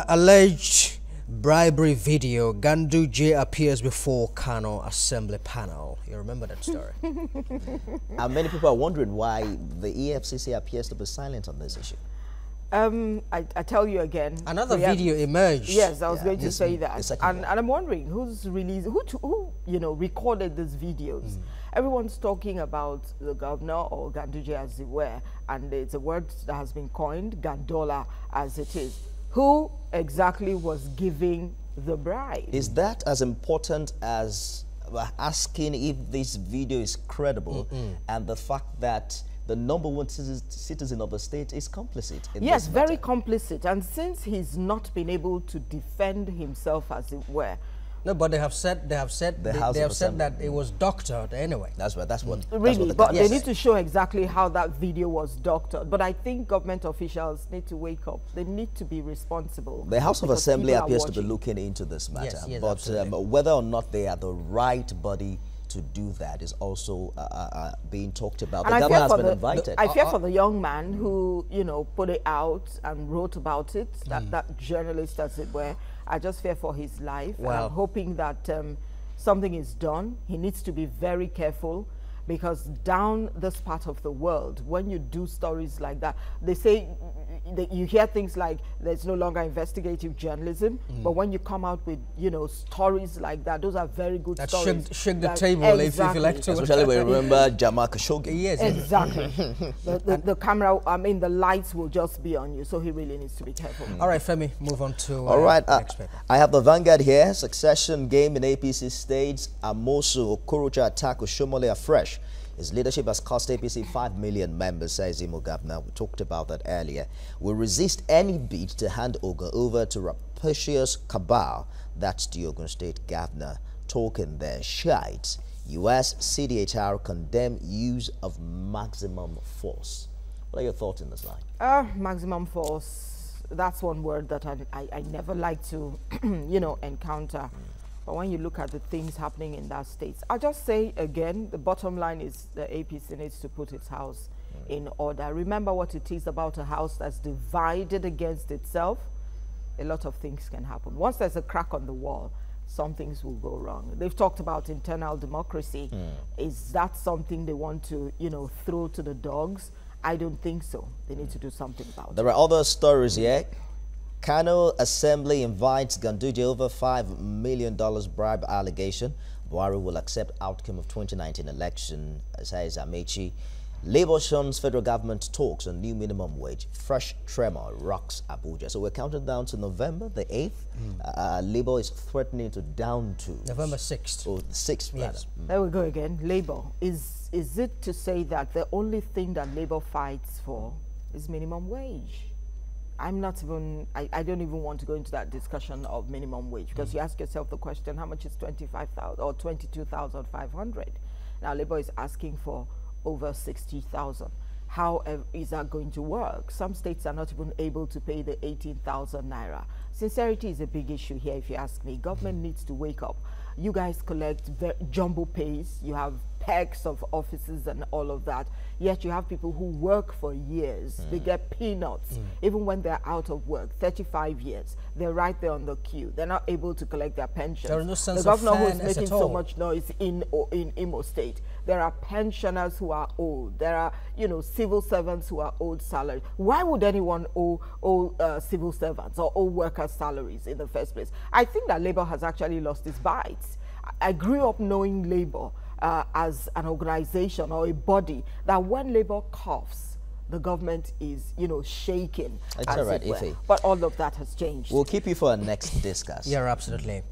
Alleged bribery video. Ganduje appears before Kano Assembly panel. You remember that story? And many people are wondering why the EFCC appears to be silent on this issue. I tell you again. Another video emerged. Yes, I was going to say that. And I'm wondering who's released, who recorded these videos. Everyone's talking about the governor or Ganduje as it were, and it's a word that has been coined, Gandola as it is. Who exactly was giving the bribe? Is that as important as asking if this video is credible and the fact that the #1 citizen of the state is complicit in yes, this very matter? complicit. And since he's not been able to defend himself, as it were. No, but they have said that it was doctored anyway. That's what. Really, that's but what they need to show exactly how that video was doctored. But I think government officials need to wake up. They need to be responsible. The House of Assembly appears to be looking into this matter, yes, but whether or not they are the right body to do that is also being talked about. The governor has been invited. I fear for the young man who, put it out and wrote about it, that journalist, as it were. I just fear for his life. Well, and I'm hoping that something is done. He needs to be very careful, because down this part of the world, when you do stories like that, they say, you hear things like there's no longer investigative journalism, but when you come out with stories like that, those are very good stories. Shook the table, exactly. If you like to. Especially when you remember Jamal Khashoggi. Yes, exactly. the camera, the lights will just be on you, so he really needs to be careful. All right, Femi, move on to all right. next paper. I have the Vanguard here. Succession game in APC states. Amosu Okorocha attack Oshomole afresh. His leadership has cost APC 5 million members, says Imo Governor. We talked about that earlier. We resist any bid to hand Ogun over to rapacious cabal. That's the Ogun State Governor talking there. Shite. U.S. CDHR condemn use of maximum force. What are your thoughts in this line? Maximum force. That's one word that I never like to, encounter. But when you look at the things happening in that state, I'll just say again, the bottom line is the APC needs to put its house in order. Remember what it is about a house that's divided against itself. A lot of things can happen. Once there's a crack on the wall, some things will go wrong. They've talked about internal democracy. Is that something they want to, throw to the dogs? I don't think so. They need to do something about it. There are other stories here. Kano Assembly invites Ganduje over $5 million bribe allegation. Buhari will accept outcome of 2019 election, says Amechi. Labour shuns federal government talks on new minimum wage. Fresh tremor rocks Abuja. So we're counting down to November the 8th. Labour is threatening to down to November 6th. Oh, the 6th, yes. There we go again. Labour. Is it to say that the only thing that Labour fights for is minimum wage? I'm not even, I don't even want to go into that discussion of minimum wage, because you ask yourself the question, how much is 25,000 or 22,500? Now Labour is asking for over 60,000. How is that going to work? Some states are not even able to pay the 18,000 naira. Sincerity is a big issue here, if you ask me. Government needs to wake up. You guys collect jumbo pays. You have packs of offices and all of that. Yet you have people who work for years. They get peanuts. Even when they're out of work, 35 years. They're right there on the queue. They're not able to collect their pensions. There is no sense the governor of who is fairness making at so all. much noise in Imo State. There are pensioners who are old. There are, civil servants who are owed salaries. Why would anyone owe civil servants or owe workers' salaries in the first place? I think that Labour has actually lost its bites. I grew up knowing Labour as an organization or a body that when Labour coughs, the government is, shaking. It's all right, Ife. But all of that has changed. We'll keep you for our next discuss. Yeah, absolutely.